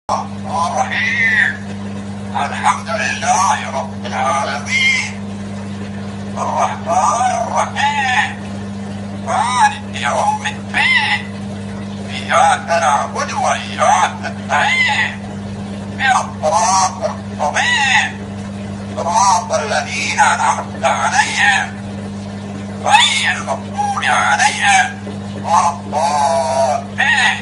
الرحيم. الحمد لله رب العالمين الرحمن الرحيم مالك يوم الدين. إياك نعبد وإياك نستعين الصراط المستقيم صراط الذين أنعمت عليهم غير المغضوب عليهم ولا الضالين.